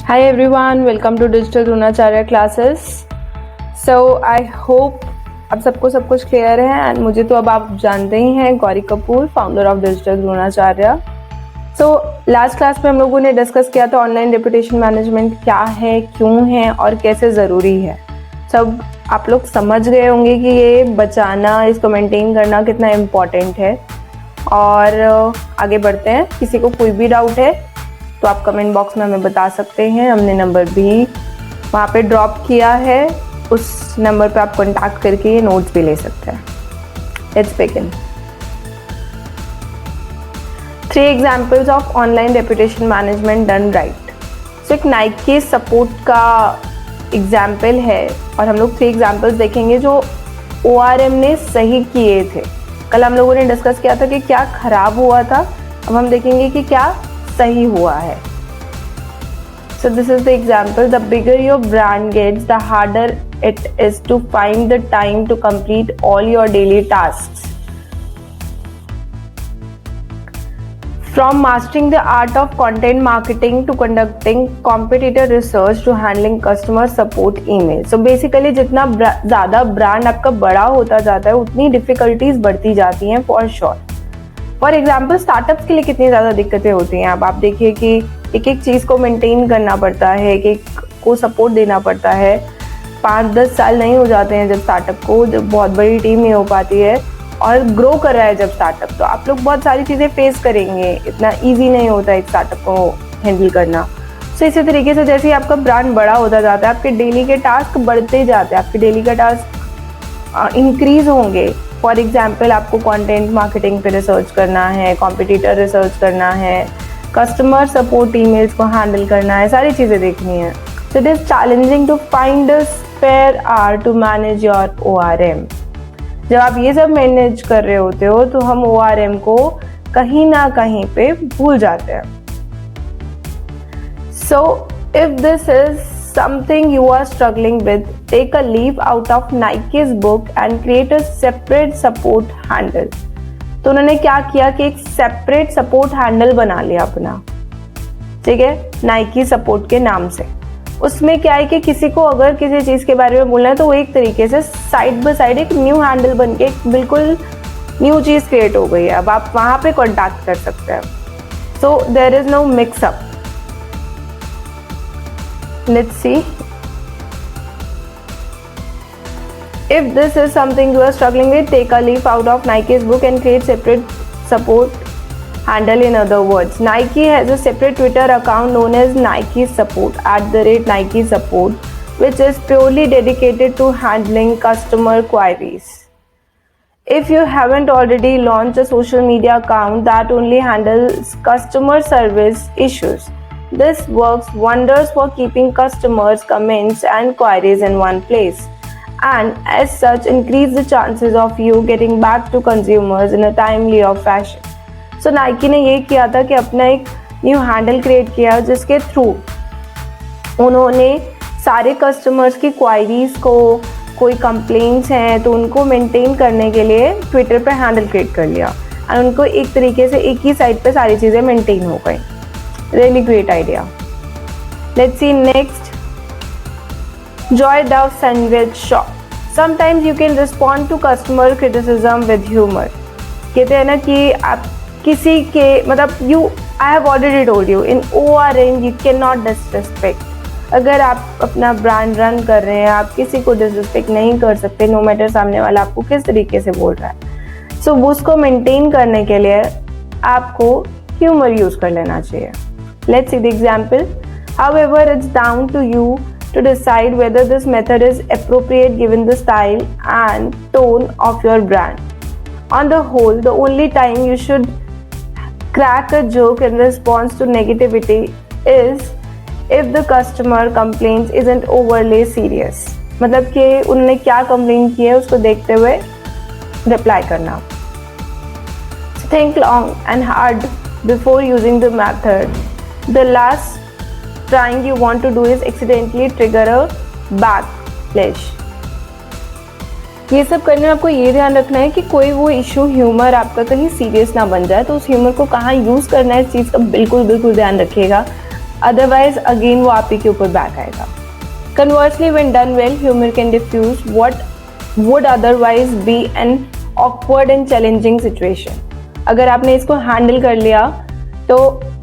Hi everyone, welcome to Digital Dronacharya classes. So I hope अब सबको सब कुछ क्लियर है एंड मुझे तो अब आप जानते ही हैं Gauri Kapoor, founder of digital Dronacharya. So last class में हम लोगों ने डिस्कस किया था ऑनलाइन रेपुटेशन मैनेजमेंट क्या है, क्यों है और कैसे ज़रूरी है. सब आप लोग समझ गए होंगे कि ये बचाना, इसको मेंटेन करना कितना इम्पॉर्टेंट है. और आगे बढ़ते हैं. किसी को कोई भी डाउट है तो आप कमेंट बॉक्स में हमें बता सकते हैं. हमने नंबर भी वहाँ पे ड्रॉप किया है, उस नंबर पे आप कॉन्टैक्ट करके ये नोट्स भी ले सकते हैं. Let's begin. 3 examples of online reputation management done right. So एक नाइकी सपोर्ट का एग्जाम्पल है और हम लोग 3 एग्जाम्पल्स देखेंगे जो ORM ने सही किए थे. कल हम लोगों ने डिस्कस किया था कि क्या खराब हुआ था, अब हम देखेंगे कि क्या सही हुआ है. So this is the example. The bigger your brand gets, the harder it is to find the time to complete all your daily tasks. From mastering the art of content marketing to conducting competitor research to handling customer support email. So basically जितना ज़्यादा brand आपका बड़ा होता जाता है उतनी difficulties बढ़ती जाती हैं for sure. For example startups के लिए कितनी ज़्यादा दिक्कतें होती हैं. अब आप देखिए कि एक एक चीज़ को मेंटेन करना पड़ता है, एक एक को सपोर्ट देना पड़ता है. 5-10 साल नहीं हो जाते हैं जब स्टार्टअप को, जब बहुत बड़ी टीम नहीं हो पाती है और ग्रो कर रहा है जब स्टार्टअप, तो आप लोग बहुत सारी चीज़ें फेस करेंगे. इतना ईजी नहीं होता एक स्टार्टअप को हैंडल करना. सो इसी तरीके से जैसे ही आपका ब्रांड बड़ा होता जाता है, आपके डेली के टास्क बढ़ते जाते हैं, आपके डेली के टास्क इंक्रीज होंगे. फॉर एग्जाम्पल आपको कंटेंट मार्केटिंग पे रिसर्च करना है, कॉम्पिटिटर रिसर्च करना है, कस्टमर सपोर्ट ईमेल्स को हैंडल करना है, सारी चीज़ें देखनी है. So it is challenging to find a spare hour to manage your ORM. जब आप ये सब मैनेज कर रहे होते हो तो हम ORM को कहीं ना कहीं पे भूल जाते हैं. So if this is something you are struggling with, take a leaf out of Nike's book and create a separate support handle. तो उन्होंने क्या किया कि एक सेपरेट सपोर्ट हैंडल बना लिया अपना, ठीक है, नाइकी सपोर्ट के नाम से. उसमें क्या है कि किसी को अगर किसी चीज़ के बारे में बोलना है तो वो एक तरीके से साइड बाय साइड एक न्यू हैंडल बन के एक बिल्कुल न्यू चीज़ क्रिएट हो गई है. अब आप वहाँ पे कॉन्टैक्ट कर सकते हैं. So there is no mixup. Let's see. If this is something you are struggling with, take a leaf out of Nike's book and create separate support handle. In other words, Nike has a separate Twitter account known as Nike Support @Nike Support, which is purely dedicated to handling customer queries. If you haven't already launched a social media account that only handles customer service issues, this works wonders for keeping customers' comments and queries in one place, and as such increase the chances of you getting back to consumers in a timely or fashion. So Nike ने ये किया था कि अपना एक new handle create किया जिसके through उन्होंने सारे कस्टमर्स की क्वायरीज को, कोई कंप्लेंट्स हैं तो उनको मेंटेन करने के लिए ट्विटर पे हैंडल क्रिएट कर लिया और उनको एक तरीके से एक ही साइट पे सारी चीज़ें मेंटेन हो गई. Really great idea. Let's see next. Joy Dove Sandwich Shop. Sometimes you can respond to customer criticism with humor. कहते हैं ना कि आप किसी के मतलब I have already told you in ORM you cannot disrespect. अगर आप अपना ब्रांड रन कर रहे हैं, आप किसी को डिसरिस्पेक्ट नहीं कर सकते, नो मैटर सामने वाला आपको किस तरीके से बोल रहा है. सो उसको मेंटेन करने के लिए आपको ह्यूमर यूज कर लेना चाहिए. Let's see the example. However, it's down to you to decide whether this method is appropriate given the style and tone of your brand. On the whole, the only time you should crack a joke in response to negativity is if the customer complaints isn't overly serious. मतलब कि उन्होंने क्या complain की है उसको देखते हुए reply करना. Think long and hard before using the method. The last trying you want to do is accidentally trigger a backlash. ये सब करने में आपको ये ध्यान रखना है कि कोई वो इशू ह्यूमर आपका कहीं सीरियस ना बन जाए. तो उस ह्यूमर को कहाँ यूज़ करना है इस चीज़ का बिल्कुल ध्यान रखिएगा. अदरवाइज अगेन वो आप ही के ऊपर बैक आएगा. Conversely, when done well, humor can diffuse what would otherwise be an awkward and challenging situation. अगर आपने इसको हैंडल कर लिया तो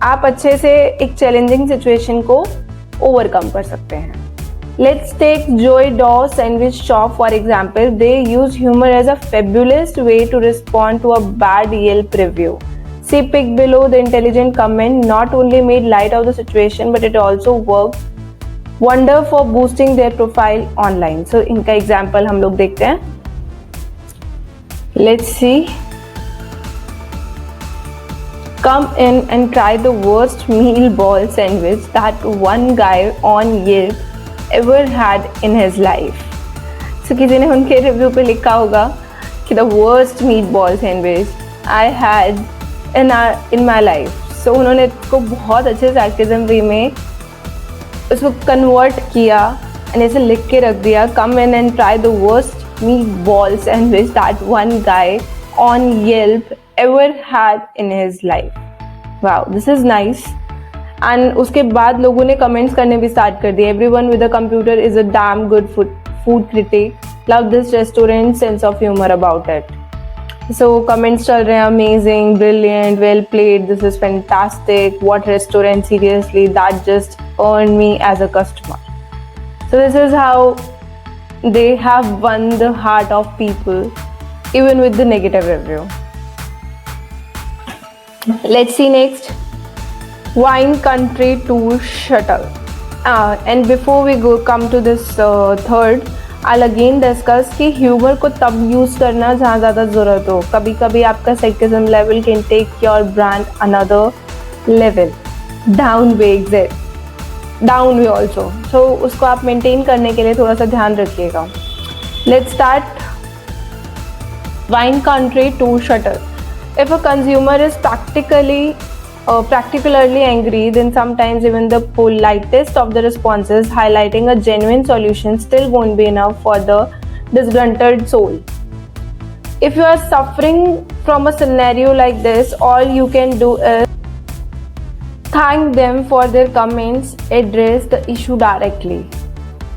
आप अच्छे से एक चैलेंजिंग सिचुएशन को ओवरकम कर सकते हैं. Let's take Joy Dough Sandwich Shop for example. They use humor as a fabulous way to respond to a bad Yelp review. See pic below. The intelligent comment not only made light of the situation but it also worked wonder for boosting their profile online. So इनका example हम लोग देखते हैं. Let's see. Come in and try the worst meatball sandwich that one guy on Yelp ever had in his life. So किसी ने उनके review पे लिखा होगा कि the worst meatball sandwich I had in my life. So उन्होंने इसको बहुत अच्छे sarcasm वे में उसको कन्वर्ट किया and ऐसे लिख के रख दिया. Come in and try the worst meatball sandwich that one guy on Yelp ever had in his life. Wow, this is nice. And उसके बाद लोगों ने कमेंट्स करने भी स्टार्ट कर दिए. Everyone with a computer is a damn good food critic. Love this restaurant, sense of humor about it. So comments चल रहे हैं. Amazing, brilliant, well played. This is fantastic. What restaurant? Seriously, that just earned me as a customer. So this is how they have won the heart of people, even with the negative review. Let's see next. Wine Country Tour Shuttle. And before we come to this third, I'll again discuss कि humor को तब use करना जहाँ ज़्यादा ज़रूरत हो. कभी कभी आपका sarcasm level can take your brand another level. Down way also. So उसको आप maintain करने के लिए थोड़ा सा ध्यान रखिएगा. Let's start. Wine Country Tour Shuttle. If a consumer is particularly angry, then sometimes even the politest of the responses highlighting a genuine solution still won't be enough for the disgruntled soul. If you are suffering from a scenario like this, all you can do is thank them for their comments, address the issue directly,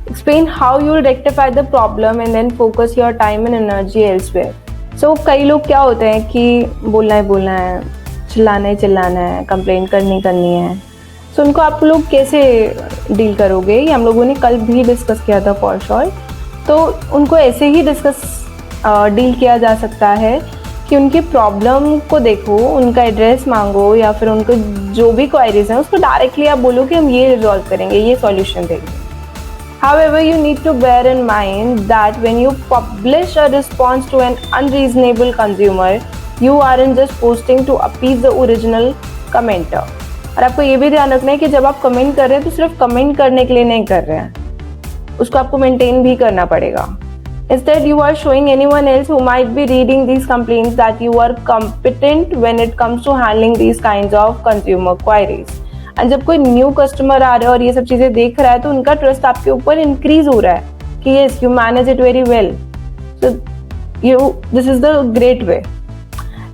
explain how you will rectify the problem and then focus your time and energy elsewhere. So कई लोग क्या होते हैं कि बोलना है, चिल्लाना है, कंप्लेंट करनी है. सो उनको आप लोग कैसे डील करोगे, ये हम लोगों ने कल भी डिस्कस किया था फॉर श्योर. तो उनको ऐसे ही डील किया जा सकता है कि उनकी प्रॉब्लम को देखो, उनका एड्रेस मांगो या फिर उनको जो भी क्वायरीज हैं उसको डायरेक्टली आप बोलो कि हम ये रिजॉल्व करेंगे, ये सॉल्यूशन देंगे. However, you need to bear in mind that when you publish a response to an unreasonable consumer, you aren't just posting to appease the original commenter. और आपको ये भी ध्यान रखना है कि जब आप कमेंट कर रहे हैं तो सिर्फ कमेंट करने के लिए नहीं कर रहे हैं, उसको आपको मेंटेन भी करना पड़ेगा. Instead, you are showing anyone else who might be reading these complaints that you are competent when it comes to handling these kinds of consumer queries. And जब कोई न्यू कस्टमर आ रहा है और ये सब चीज़ें देख रहा है तो उनका ट्रस्ट आपके ऊपर इंक्रीज हो रहा है कि yes you manage it very well. So this is the great way.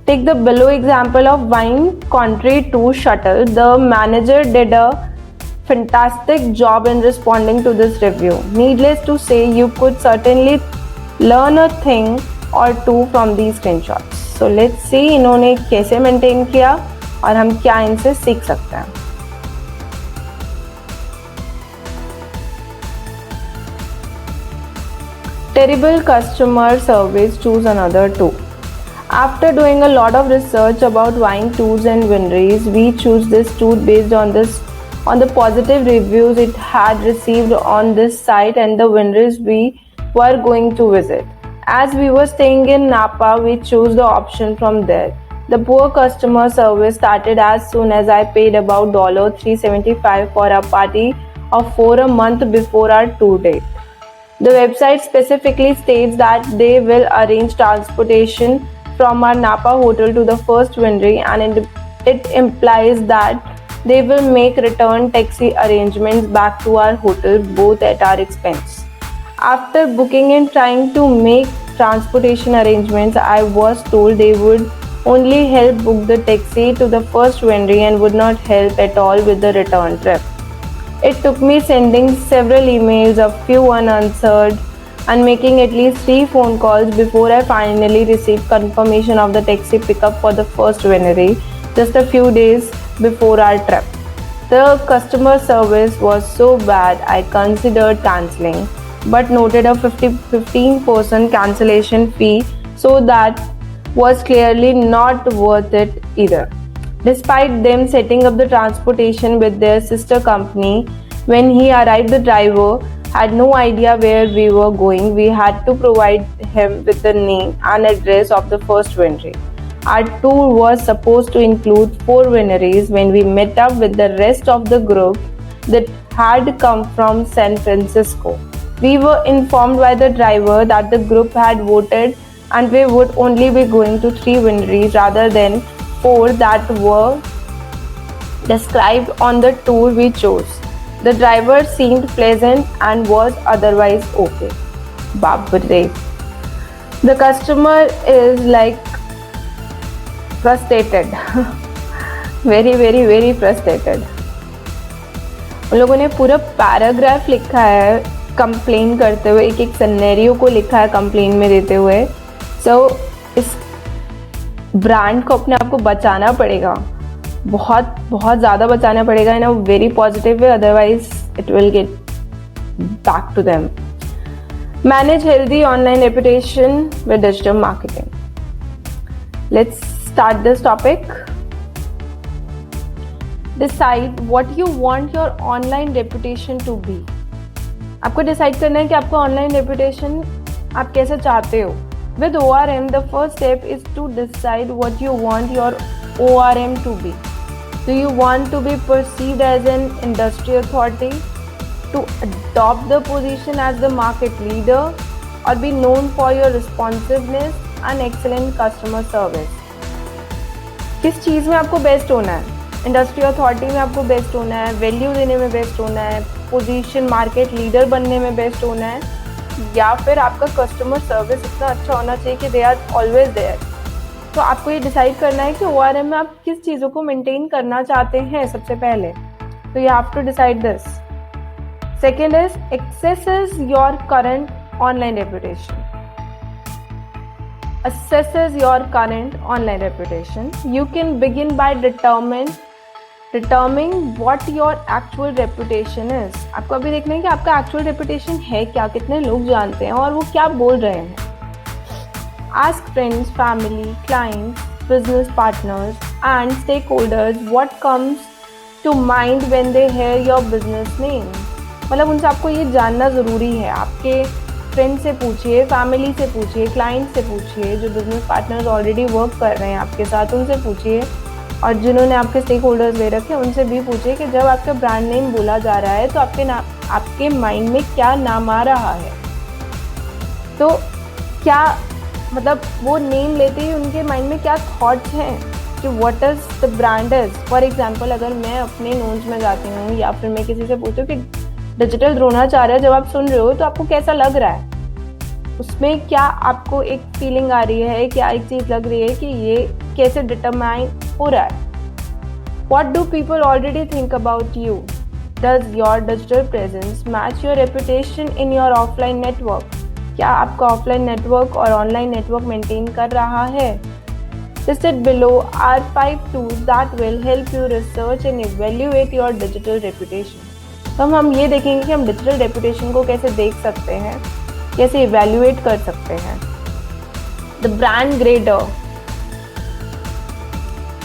Take the below example of wine country tour shuttle. The manager did a fantastic job in responding to this review. Needless to say, you could certainly learn a thing or two from these screenshots. So let's see इन्होंने कैसे maintain किया और हम क्या इनसे सीख सकते हैं. Terrible customer service, choose another tour. After doing a lot of research about wine tours and wineries, we choose this tour based on the positive reviews it had received on this site and the wineries we were going to visit. As we were staying in Napa, we chose the option from there. The poor customer service started as soon as I paid about $375 for a party of 4 a month before our tour date. The website specifically states that they will arrange transportation from our Napa hotel to the first winery, and it implies that they will make return taxi arrangements back to our hotel, both at our expense. After booking and trying to make transportation arrangements, I was told they would only help book the taxi to the first winery and would not help at all with the return trip. It took me sending several emails, a few unanswered, and making at least 3 phone calls before I finally received confirmation of the taxi pickup for the first winery just a few days before our trip. The customer service was so bad I considered cancelling, but noted a 15% cancellation fee, so that was clearly not worth it either. Despite them setting up the transportation with their sister company, when he arrived, the driver had no idea where we were going. We had to provide him with the name and address of the first winery. Our tour was supposed to include 4 wineries when we met up with the rest of the group that had come from San Francisco. We were informed by the driver that the group had voted and we would only be going to 3 wineries rather than 4 that were described on the tour we chose. The driver seemed pleasant and was otherwise okay. Babre. The customer is like frustrated. very frustrated. उन लोगों ने पूरा paragraph लिखा है complain करते हुए, एक scenario को लिखा है कंप्लेन में देते हुए. इस ब्रांड को अपने आप को बचाना पड़ेगा, बहुत ज़्यादा बचाना पड़ेगा in a very positive way, otherwise it will get back to them. Manage healthy online reputation with digital marketing. Let's start this topic. Decide what you want your online reputation to be. आपको decide करना है कि आपका online reputation आप कैसे चाहते हो. With ORM, the first step is to decide what you want your ORM to be. Do you want to be perceived as an industry authority, to adopt the position as the market leader, or be known for your responsiveness and excellent customer service? किस चीज़ में आपको best होना है? Industry authority में आपको best होना है, value देने में बेस्ट होना है, पोजीशन मार्केट लीडर बनने में बेस्ट होना है, या फिर आपका कस्टमर सर्विस इतना अच्छा होना चाहिए कि दे आर ऑलवेज देयर. तो आपको ये डिसाइड करना है कि ORM में आप किस चीज़ों को मेंटेन करना चाहते हैं सबसे पहले. तो you have to decide this. Second is assesses your current online reputation. Assesses your current online reputation. You can begin by determining what your actual reputation is. आपको अभी देखना है कि आपका actual reputation है क्या, कितने लोग जानते हैं और वो क्या बोल रहे हैं. Ask friends, family, clients, business partners and stakeholders what comes to mind when they hear your business name. मतलब उनसे आपको ये जानना ज़रूरी है. आपके फ्रेंड से पूछिए, फैमिली से पूछिए, क्लाइंट से पूछिए, जो बिजनेस पार्टनर्स ऑलरेडी वर्क कर रहे हैं आपके साथ उनसे पूछिए, और जिन्होंने आपके स्टेक होल्डर्स ले रखे हैं उनसे भी पूछिए कि जब आपका ब्रांड नेम बोला जा रहा है तो आपके माइंड में क्या नाम आ रहा है. तो क्या मतलब वो नेम लेते ही उनके माइंड में क्या थॉट्स हैं कि what is the brand is. For example, अगर मैं अपने नोन्स में जाती हूँ या फिर मैं किसी से पूछती हूँ कि डिजिटल द्रोणाचार्य जब आप सुन रहे हो तो आपको कैसा लग रहा है, उसमें क्या आपको एक फीलिंग आ रही है, क्या एक चीज़ लग रही है कि ये कैसे डिटरमाइन हो रहा है. What do people already think about you. Does your digital presence match your reputation in your offline network. क्या आपका ऑफलाइन नेटवर्क और ऑनलाइन नेटवर्क मेंटेन कर रहा है. Listed below are 5 tools that will help you research and evaluate your digital reputation. तो हम ये देखेंगे कि हम डिजिटल रेपुटेशन को कैसे देख सकते हैं, कैसे इवैल्यूएट कर सकते हैं. The brand grader.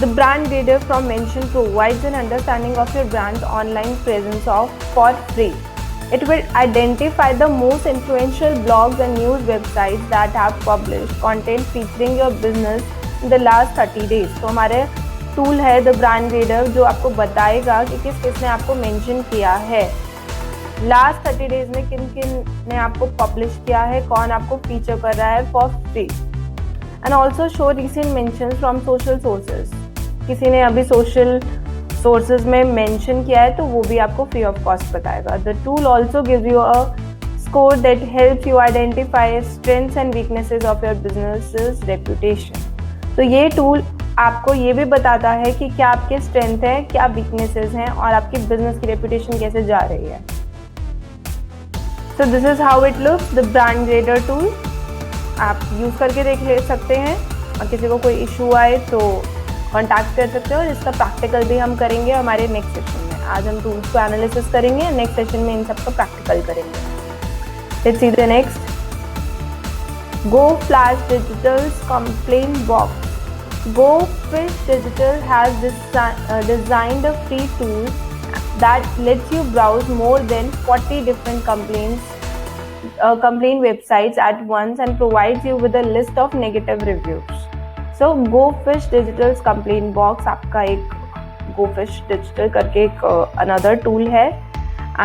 The brand grader from mention provides an understanding of your brand online presence for free. It will identify the most influential blogs and news websites that have published content featuring your business in the last 30 days. तो हमारे tool है the brand grader जो आपको बताएगा कि किस किस ने आपको मेंशन किया है, लास्ट 30 डेज में किन किन ने आपको पब्लिश किया है, कौन आपको फीचर कर रहा है for free. And also show recent mention from social sources. किसी ने अभी सोशल सोर्सेज में मेंशन किया है तो वो भी आपको फ्री ऑफ कॉस्ट बताएगा. The tool also gives you a score that helps you identify strengths and weaknesses of your business reputation. तो ये टूल आपको ये भी बताता है कि क्या आपके स्ट्रेंथ है, क्या वीकनेसेस हैं और आपकी बिजनेस की रेपुटेशन कैसे जा रही है। सो this is how it looks, the brand grader tool. आप यूज़ करके देख ले सकते हैं और किसी को कोई इशू आए तो कॉन्टैक्ट कर सकते हो। और इसका प्रैक्टिकल भी हम करेंगे हमारे नेक्स्ट सेशन में। आज हम टूल्स को एनालिसिस करेंगे, नेक्स्ट सेशन में इन सब का प्रैक्टिकल करेंगे। Let's see the next. GoFlash Digital's complaint box. GoFish Digital has designed a free tool that lets you browse more than 40 different complaint websites at once and provides you with a list of negative reviews. So GoFish Digital's complaint box आपका एक GoFish Digital करके एक another tool है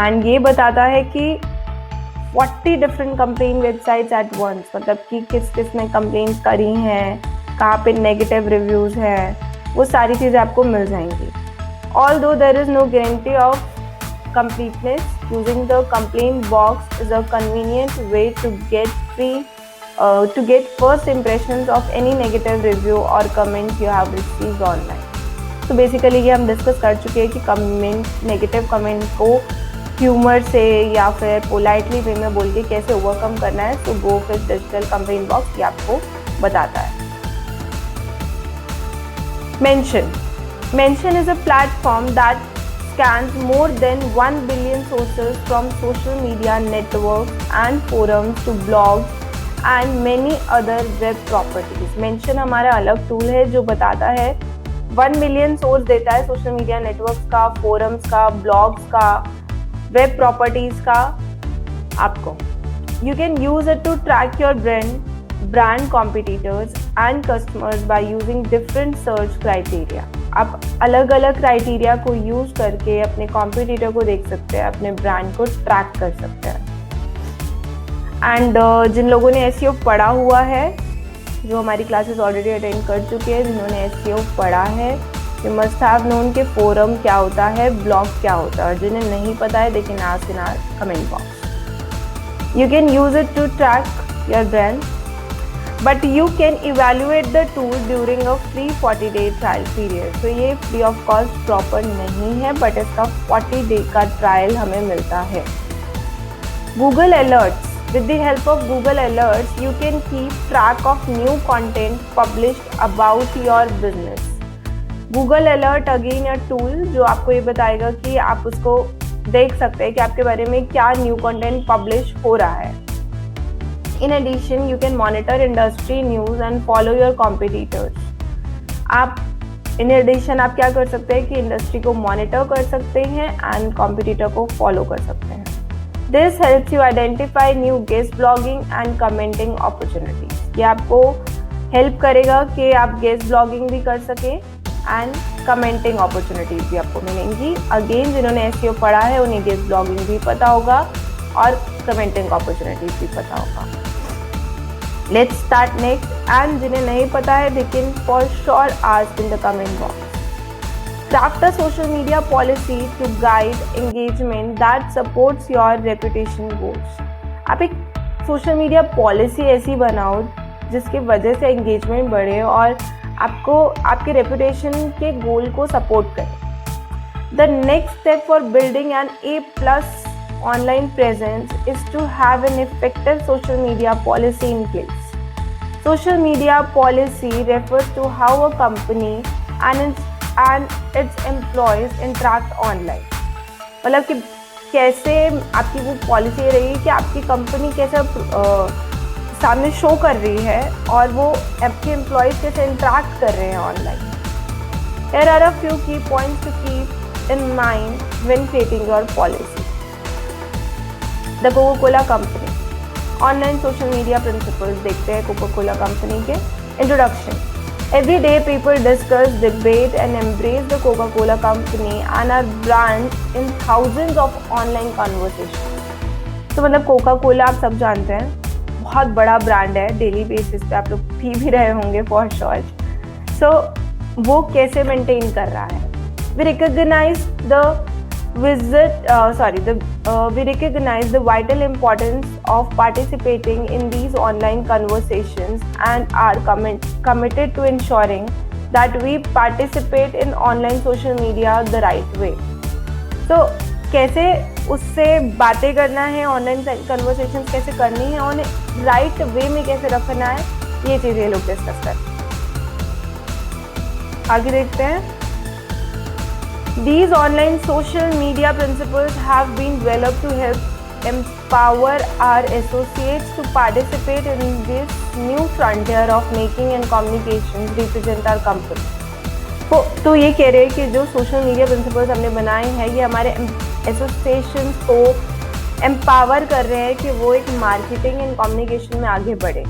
and ये बताता है कि 40 different complain websites at once, मतलब कि किस किस ने कंप्लेंट्स करी हैं, कहाँ पे नेगेटिव रिव्यूज़ हैं, वो सारी चीज़ें आपको मिल जाएंगी। Although there is no guarantee of completeness, using the complaint box is a convenient way to get first impressions of any negative review or comments you have received online. तो basically ये हम डिस्कस कर चुके हैं कि negative comment को humour से या फिर पोलाइटली वे में बोल के कैसे ओवरकम करना है। तो GoFish डिजिटल कंप्लेंट बॉक्स ये आपको बताता है। Mention is a platform that scans more than 1 billion sources from social media networks and forums to blogs and many other web properties. Mention हमारा अलग टूल है जो बताता है 1 मिलियन सोर्स देता है सोशल मीडिया नेटवर्क्स का, फोरम्स का, ब्लॉग्स का, वेब प्रॉपर्टीज का आपको। You can use it to track your brand competitors and customers by using different search criteria. आप अलग अलग क्राइटेरिया को यूज करके अपने कॉम्पिटिटर को देख सकते हैं, अपने ब्रांड को ट्रैक कर सकते हैं। एंड जिन लोगों ने SEO पढ़ा हुआ है, जो हमारी क्लासेस ऑलरेडी अटेंड कर चुके हैं, जिन्होंने SEO पढ़ा है, यू मस्ट हैव नोन के फोरम क्या होता है, ब्लॉग क्या होता है। और जिन्हें नहीं पता है they can ask in our comment box. You can use it to track your brand, but you can evaluate the tool during a free 40-day trial period. तो ये फ्री ऑफ कॉस्ट प्रॉपर नहीं है, but इसका 40 day का trial हमें मिलता है। Google alerts. With the help of Google Alerts, you can keep track of new content published about your business. Google Alert again a tool जो आपको ये बताएगा कि आप उसको देख सकते हैं कि आपके बारे में क्या न्यू कंटेंट पब्लिश हो रहा है। In addition, you can monitor industry news and follow your competitors. In addition आप क्या कर सकते हैं कि इंडस्ट्री को मॉनिटर कर सकते हैं एंड कॉम्पिटिटर को फॉलो कर सकते हैं। This helps you identify new guest blogging and commenting opportunities. ये आपको हेल्प करेगा कि आप गेस्ट ब्लॉगिंग भी कर सकें एंड कमेंटिंग अपॉर्चुनिटीज भी आपको मिलेंगी। अगेन जिन्होंने SEO पढ़ा है उन्हें गेस्ट ब्लॉगिंग भी पता होगा और कमेंटिंग अपॉर्चुनिटीज भी पता होगा। Let's start next. एंड जिन्हें नहीं पता है they can for sure ask in the comment box. Craft a social media policy to guide engagement that supports your reputation goals. आप एक सोशल मीडिया पॉलिसी ऐसी बनाओ जिसकी वजह से एंगेजमेंट बढ़े और आपको आपके रेपुटेशन के गोल को सपोर्ट करे। The next step for building an A+ online presence is to have an effective social media policy in place. Social media policy refers to how a company and its employees interact online. मतलब कि कैसे आपकी वो policy रही कि आपकी company कैसे सामने शो कर रही है और वो आपके एम्प्लॉयज़ कैसे इंटरेक्ट कर रहे हैं online. Here are a few key points to keep in mind when creating your policy. The Coca-Cola Company. Online social media principles देखते हैं कोका-कोला कंपनी के। Introduction. Every day people discuss, debate and embrace the Coca-Cola company and our brand in thousands of online conversations. तो मतलब Coca Cola आप सब जानते हैं, बहुत बड़ा ब्रांड है, डेली बेसिस पे आप लोग पी भी रहे होंगे फॉर श्योर। सो वो कैसे मेंटेन कर रहा है। We recognize the vital importance of participating in these online conversations and are committed to ensuring that we participate in online social media the right way. So कैसे उससे बातें करना है, ऑनलाइन कन्वर्सेशंस कैसे करनी है और राइट वे में कैसे रखना है, ये चीज़ें लोग डिस्कस करते हैं. आगे देखते हैं. These online social media principles have been developed to help empower our associates to participate in this new frontier of making and communications represent our company. तो ये कह रहे हैं कि जो सोशल मीडिया प्रिंसिपल्स हमने बनाए हैं ये हमारे एसोसिएशंस को एम्पावर कर रहे हैं कि वो एक मार्केटिंग एंड कम्युनिकेशन में आगे बढ़े.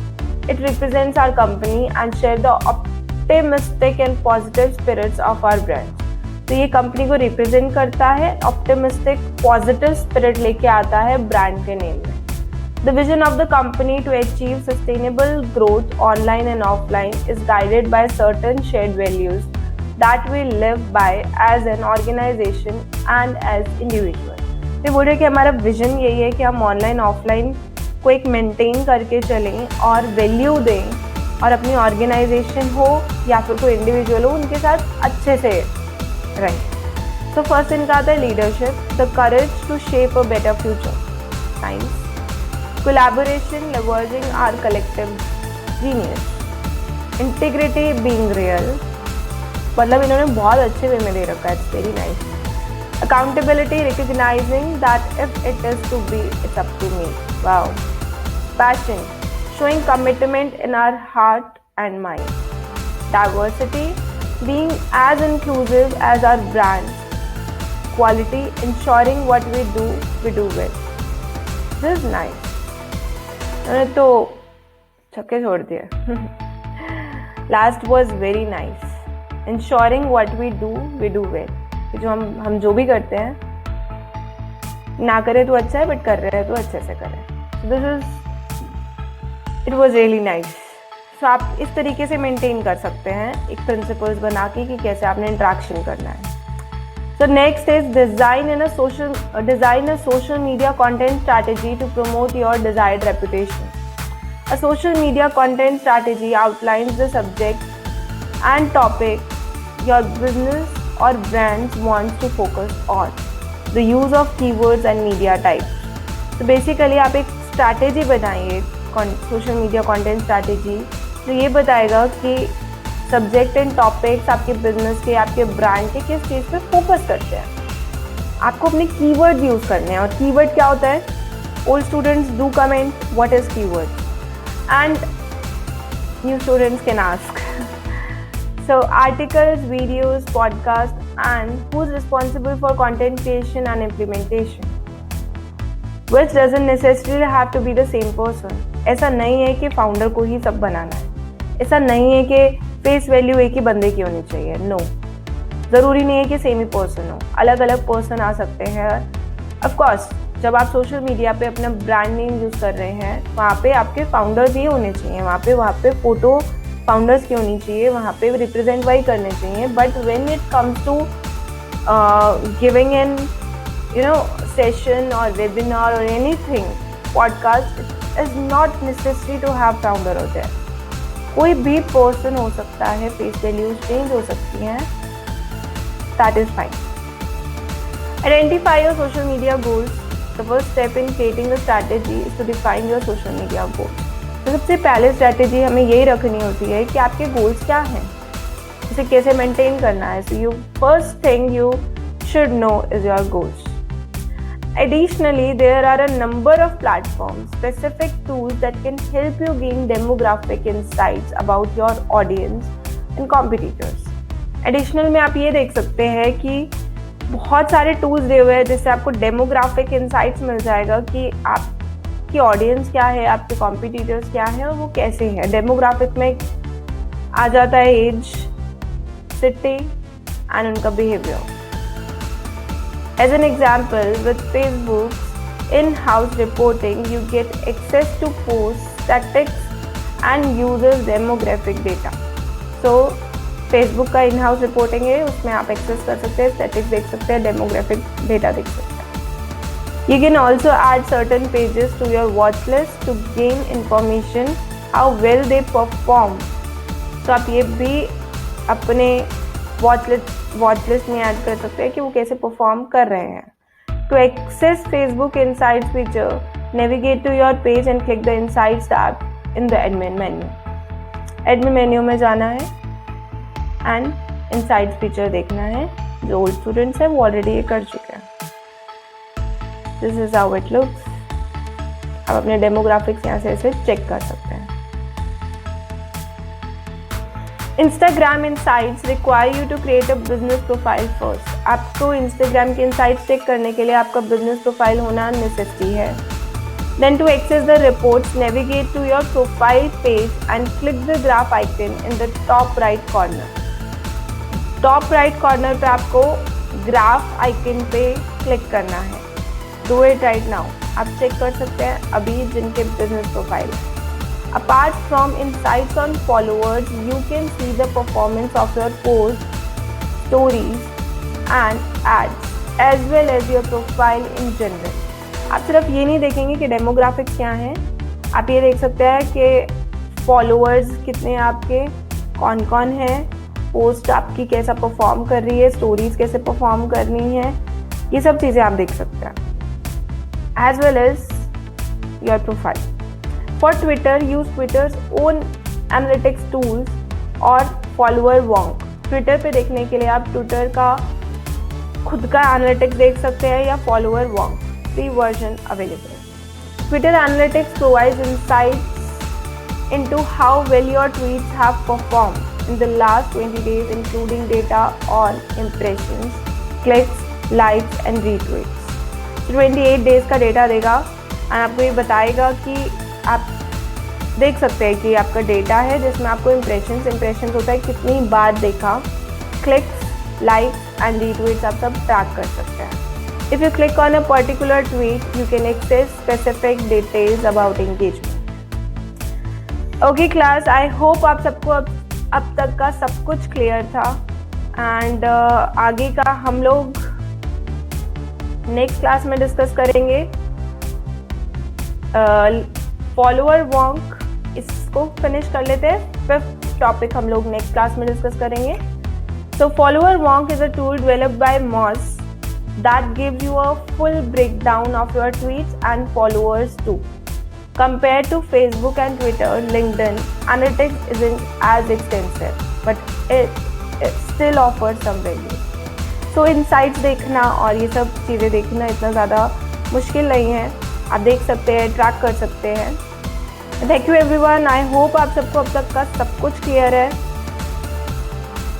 It represents our company and share the optimistic and positive spirits of our brand. तो ये कंपनी को रिप्रेजेंट करता है, ऑप्टिमिस्टिक पॉजिटिव स्पिरिट लेके आता है ब्रांड के नेम में. The vision of the company to achieve sustainable growth online and offline is guided by certain shared values that we live by as an organization and as individual. तो बोल रहे कि हमारा विजन यही है कि हम ऑनलाइन ऑफलाइन को एक मेंटेन करके चलें और वैल्यू दें और अपनी ऑर्गेनाइजेशन हो या फिर कोई इंडिविजुअल हो उनके साथ अच्छे से रहें. तो फर्स्ट इनका आता है leadership, the courage to shape a better future. Science, collaboration leveraging our collective genius. Integrity being real, मतलब इन्होंने बहुत अच्छे वे में दे रखा है. It's very nice. Accountability, recognizing that if it is to be, it's up to me. Wow. Passion, showing commitment in our heart and mind. Diversity, being as inclusive as our brand. Quality, ensuring what we do well. This is nice. मैंने तो छक्के छोड़ दिए. Last was very nice. Ensuring what we do well. जो हम जो भी करते हैं ना करें तो अच्छा है, बट कर रहे हैं तो अच्छे से करें. This is it was really nice. So आप इस तरीके से मेंटेन कर सकते हैं एक प्रिंसिपल्स बना के कि कैसे आपने इंट्रैक्शन करना है. So next is design a social media content strategy to promote your desired reputation. A social media content strategy outlines the subject and topic your business or brands wants to focus on, the use of keywords and media types. So basically आप एक strategy बनाइए, social media content strategy, जो ये बताएगा कि subject and topics आपके business के, आपके ब्रांड के किस चीज़ पे फोकस करते हैं. आपको अपने कीवर्ड यूज़ करने हैं. और कीवर्ड क्या होता है? Old students do comment what is keyword and new students can ask. So articles, videos, podcast and who is responsible for content creation and implementation, which doesn't necessarily have to be the same person. ऐसा नहीं है कि founder को ही सब बनाना है. ऐसा नहीं है कि फेस वैल्यू एक ही बंदे की होनी चाहिए. नो, ज़रूरी नहीं है कि सेम ही पर्सन हो. अलग अलग पर्सन आ सकते हैं. ऑफ कोर्स जब आप सोशल मीडिया पे अपना ब्रांड नेम यूज़ कर रहे हैं वहाँ पे आपके फाउंडर्स ही होने चाहिए. वहाँ पे फोटो फाउंडर्स की होनी चाहिए. वहाँ पे रिप्रेजेंट वही करने चाहिए. But when it comes to giving an session और वेबिनार और anything, podcast, is not necessary to have founder होते हैं. कोई भी पर्सन हो सकता है, फेस वैल्यूज चेंज हो सकती हैं. That is fine. Identify your social media goals. The first step in creating the strategy is to define your social media goals. तो सबसे पहले स्ट्रैटेजी हमें यही रखनी होती है कि आपके गोल्स क्या हैं, इसे कैसे मेंटेन करना है. So you first thing you should know is your goals. Additionally, there are a number of platforms, specific tools that can help you gain demographic insights about your audience and competitors. Additional में आप ये देख सकते हैं कि बहुत सारे tools दिए हुए हैं जिससे आपको demographic insights मिल जाएगा कि आपकी audience क्या है, आपके competitors क्या हैं और वो कैसे हैं. Demographic में आ जाता है age, city and उनका behavior. As an example, with Facebook's in-house reporting, you get access to post statistics and users demographic data. So, Facebook का in-house reporting है, उसमें आप access कर सकते हैं, statistics देख सकते हैं, demographic data देख सकते हैं. You can also add certain pages to your watch list to gain information how well they perform. तो आप ये भी अपने वॉच लिस्ट में ऐड कर सकते हैं कि वो कैसे परफॉर्म कर रहे हैं। To access Facebook insights feature, navigate to your page and click the insights tab in the admin menu. Admin menu में जाना है एंड इनसाइट्स फीचर देखना है। जो ओल्ड स्टूडेंट्स हैं वो ऑलरेडी ये कर चुके हैं। This is how it looks. आप अपने डेमोग्राफिक्स यहाँ से ऐसे चेक कर सकते हैं। Instagram Insights require you to create a business profile first. आपको Instagram के Insights चेक करने के लिए आपका business profile होना necessary है। Then to access the reports, navigate to your profile page and click the graph icon in the top right corner. Top right corner पे आपको graph icon पे click करना है। Do it right now. आप check कर सकते हैं अभी जिनके business profile है। Apart from insights on followers, you can see the performance of your posts, stories and ads as well as your profile in general. आप सिर्फ ये नहीं देखेंगे कि डेमोग्राफिक्स क्या हैं, आप ये देख सकते हैं कि फॉलोअर्स कितने आपके, कौन कौन हैं, पोस्ट आपकी कैसा परफॉर्म कर रही है, स्टोरीज कैसे परफॉर्म करनी है, ये सब चीज़ें आप देख सकते हैं as well as your profile. For Twitter, use Twitter's own analytics tools और follower wonk। Twitter पे देखने के लिए आप Twitter का खुद का analytics देख सकते हैं या follower wonk, free version available। Twitter analytics provides insights into how well your tweets have performed in the last 20 days, including data on impressions, clicks, likes and retweets। 28 days का data देगा और आपको ये बताएगा कि आप देख सकते हैं कि आपका डेटा है जिसमें आपको इम्प्रेशंस होता है कितनी बार देखा, क्लिक्स, लाइक्स एंड रीट्वीट्स आप सब ट्रैक कर सकते हैं। If you click on a particular tweet you can access specific details about engagement. Okay class, I hope आप सबको अब तक का सब कुछ क्लियर था एंड आगे का हम लोग नेक्स्ट क्लास में डिस्कस करेंगे। फॉलोअर वॉन्क इसको फिनिश कर लेते हैं, 5th टॉपिक हम लोग नेक्स्ट क्लास में डिस्कस करेंगे। So Followerwonk is a tool developed by Moz that gives you a full breakdown of your tweets and followers too. Compared to Facebook and Twitter, LinkedIn analytics isn't as extensive, but it still offers some value. So insights देखना और ये सब चीज़ें देखना इतना ज़्यादा मुश्किल नहीं है, आप देख सकते हैं, ट्रैक कर सकते हैं। Thank you everyone, I hope आप सबको अब तक का सब कुछ क्लियर है।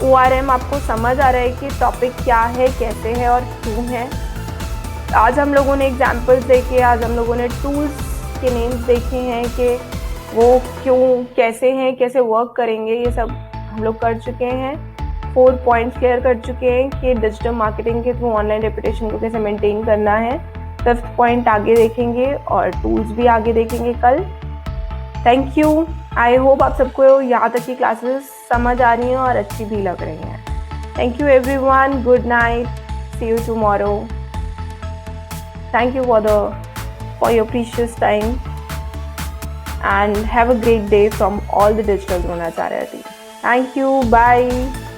ORM आपको समझ आ रहा है कि टॉपिक क्या है, कैसे है और क्यों है। आज हम लोगों ने एग्जाम्पल्स देखे, आज हम लोगों ने टूल्स के नेम्स देखे हैं कि वो क्यों, कैसे हैं, कैसे वर्क करेंगे, ये सब हम लोग कर चुके हैं। 4 पॉइंट्स क्लियर कर चुके हैं कि डिजिटल मार्केटिंग के थ्रू ऑनलाइन रेपुटेशन को कैसे मेंटेन करना है। 5th पॉइंट आगे देखेंगे और टूल्स भी आगे देखेंगे कल। थैंक यू, आई होप आप सबको यहाँ तक की क्लासेस समझ आ रही हैं और अच्छी भी लग रही हैं। Thank you everyone, good night, see you tomorrow. Thank you for your precious time and have a great day from all the Digital Dronacharya team. Thank you, bye.